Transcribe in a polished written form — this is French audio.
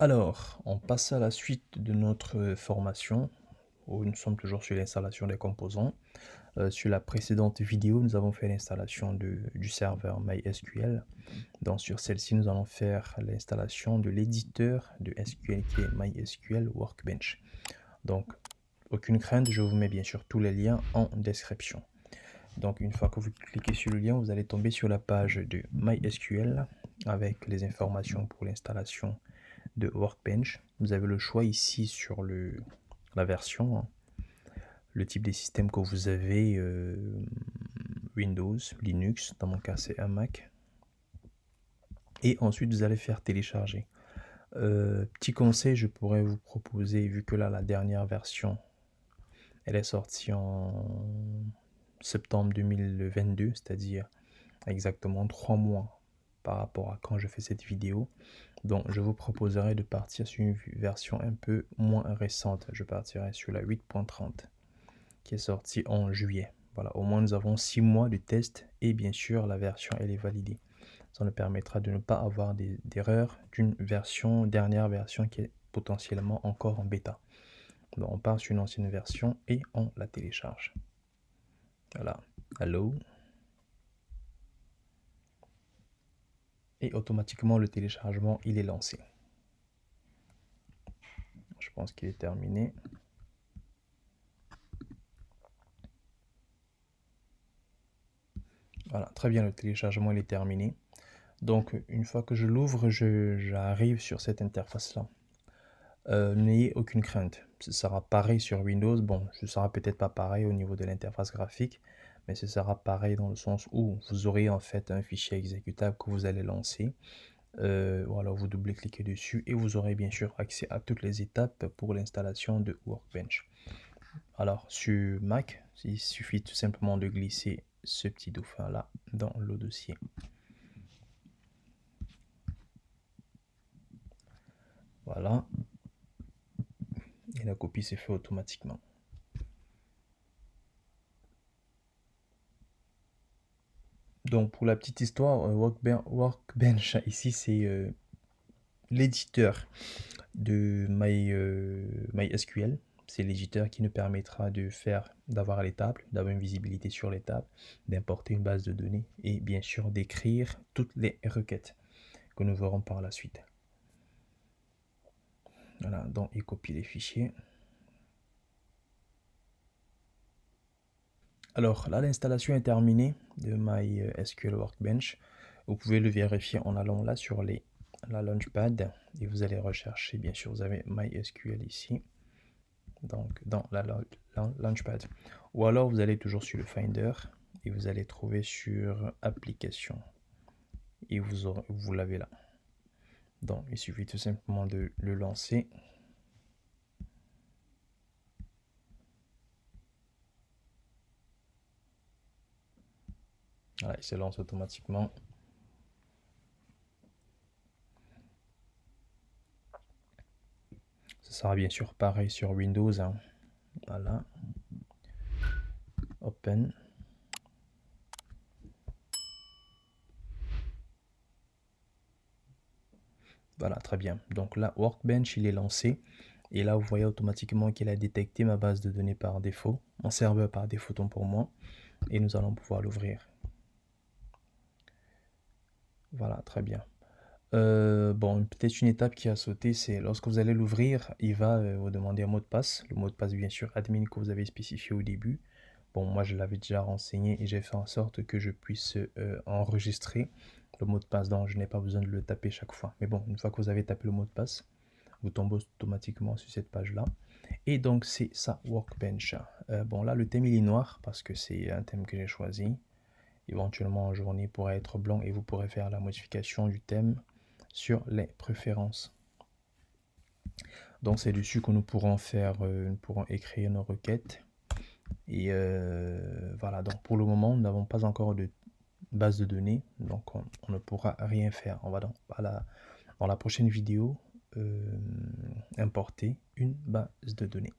Alors, on passe à la suite de notre formation, où nous sommes toujours sur l'installation des composants. Sur la précédente vidéo, nous avons fait l'installation du serveur MySQL. Donc sur celle-ci, nous allons faire l'installation de l'éditeur de SQL qui est MySQL Workbench. Donc, aucune crainte, je vous mets bien sûr tous les liens en description. Donc une fois que vous cliquez sur le lien, vous allez tomber sur la page de MySQL avec les informations pour l'installation de Workbench. Vous avez le choix ici sur la version, hein, le type des systèmes que vous avez, Windows, Linux, dans mon cas c'est un Mac. Et ensuite vous allez faire télécharger. Petit conseil, je pourrais vous proposer, vu que là la dernière version, elle est sortie en septembre 2022, c'est-à-dire exactement 3 mois par rapport à quand je fais cette vidéo. Donc je vous proposerai de partir sur une version un peu moins récente. Je partirai sur la 8.30 qui est sortie en juillet. Voilà, au moins nous avons 6 mois de test et bien sûr la version elle est validée. Ça nous permettra de ne pas avoir d'erreurs d'une dernière version qui est potentiellement encore en bêta. Donc on part sur une ancienne version et on la télécharge. Voilà, hello. Et automatiquement le téléchargement il est lancé. Je pense qu'il est terminé. Voilà, très bien, le téléchargement il est terminé. Donc une fois que je l'ouvre, j'arrive sur cette interface là. N'ayez aucune crainte, ce sera pareil sur Windows. Bon, ce sera peut-être pas pareil au niveau de l'interface graphique, mais ce sera pareil dans le sens où vous aurez en fait un fichier exécutable que vous allez lancer. Voilà, vous double-cliquez dessus et vous aurez bien sûr accès à toutes les étapes pour l'installation de Workbench. Alors sur Mac, il suffit tout simplement de glisser ce petit dauphin là dans le dossier. Voilà, et la copie s'est fait automatiquement. Donc pour la petite histoire, Workbench ici c'est l'éditeur de MySQL. C'est l'éditeur qui nous permettra d'avoir les tables, d'avoir une visibilité sur les tables, d'importer une base de données et bien sûr d'écrire toutes les requêtes que nous verrons par la suite. Voilà, donc il copie les fichiers. Alors là, l'installation est terminée de MySQL Workbench. Vous pouvez le vérifier en allant là sur la Launchpad et vous allez rechercher, bien sûr, vous avez MySQL ici, donc dans la Launchpad. Ou alors vous allez toujours sur le Finder et vous allez trouver sur Applications et vous l'avez là. Donc il suffit tout simplement de le lancer. Voilà, il se lance automatiquement. Ce sera bien sûr pareil sur Windows, hein. Voilà. Open. Voilà, très bien. Donc là, Workbench, il est lancé. Et là, vous voyez automatiquement qu'il a détecté ma base de données par défaut, mon serveur par défaut tant pour moi. Et nous allons pouvoir l'ouvrir. Voilà, très bien. Bon, peut-être une étape qui a sauté, c'est lorsque vous allez l'ouvrir, il va vous demander un mot de passe. Le mot de passe, bien sûr, admin que vous avez spécifié au début. Bon, moi, je l'avais déjà renseigné et j'ai fait en sorte que je puisse enregistrer le mot de passe. Donc, je n'ai pas besoin de le taper chaque fois. Mais bon, une fois que vous avez tapé le mot de passe, vous tombez automatiquement sur cette page-là. Et donc, c'est ça, Workbench. Bon, là, le thème, il est noir parce que c'est un thème que j'ai choisi. Éventuellement, en journée, il pourrait être blanc et vous pourrez faire la modification du thème sur les préférences. Donc, c'est dessus que nous pourrons nous pourrons écrire nos requêtes. Et voilà, donc pour le moment, nous n'avons pas encore de base de données, donc on ne pourra rien faire. On va dans la prochaine vidéo importer une base de données.